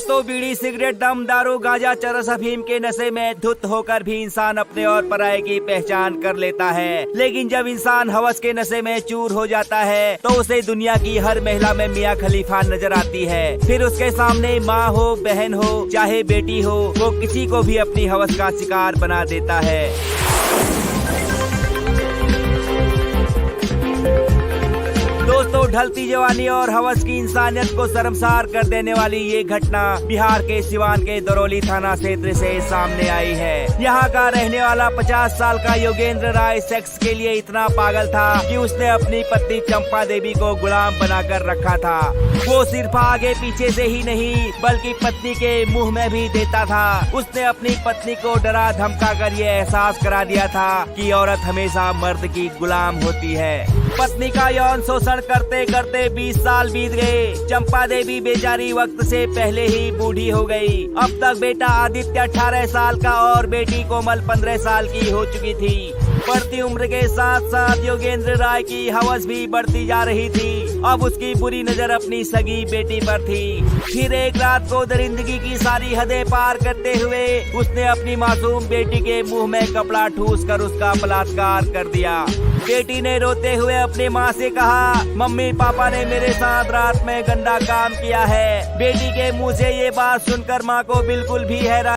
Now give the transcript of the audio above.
दोस्तों, बीड़ी, सिगरेट, दम, दारू, गांजा, चरस, अफीम के नशे में धुत होकर भी इंसान अपने और पराये की पहचान कर लेता है। लेकिन जब इंसान हवस के नशे में चूर हो जाता है तो उसे दुनिया की हर महिला में मियां खलीफा नजर आती है। फिर उसके सामने माँ हो, बहन हो, चाहे बेटी हो, वो किसी को भी अपनी हवस का शिकार बना देता है। दोस्तों, ढलती जवानी और हवस की इंसानियत को शर्मसार कर देने वाली ये घटना बिहार के सिवान के दरौली थाना क्षेत्र से सामने आई है। यहाँ का रहने वाला 50 साल का योगेंद्र राय सेक्स के लिए इतना पागल था कि उसने अपनी पत्नी चंपा देवी को गुलाम बनाकर रखा था। वो सिर्फ आगे पीछे से ही नहीं बल्कि पत्नी के मुंह में भी देता था। उसने अपनी पत्नी को डरा धमका कर ये एहसास करा दिया था कि औरत हमेशा मर्द की गुलाम होती है। पत्नी का यौन शोषण करते करते 20 साल बीत गए। चंपा देवी बेचारी वक्त से पहले ही बूढ़ी हो गई। अब तक बेटा आदित्य 18 साल का और बेटी कोमल 15 साल की हो चुकी थी। बढ़ती उम्र के साथ साथ योगेंद्र राय की हवस भी बढ़ती जा रही थी। अब उसकी बुरी नजर अपनी सगी बेटी पर थी। फिर एक रात को दरिंदगी की सारी हदें पार करते हुए उसने अपनी मासूम बेटी के मुंह में कपड़ा ठूस कर उसका बलात्कार कर दिया। बेटी ने रोते हुए अपनी माँ से कहा, मम्मी पापा ने मेरे साथ रात में गंदा काम किया है। बेटी के मुंह से ये बात सुनकर माँ को बिल्कुल भी हैरानी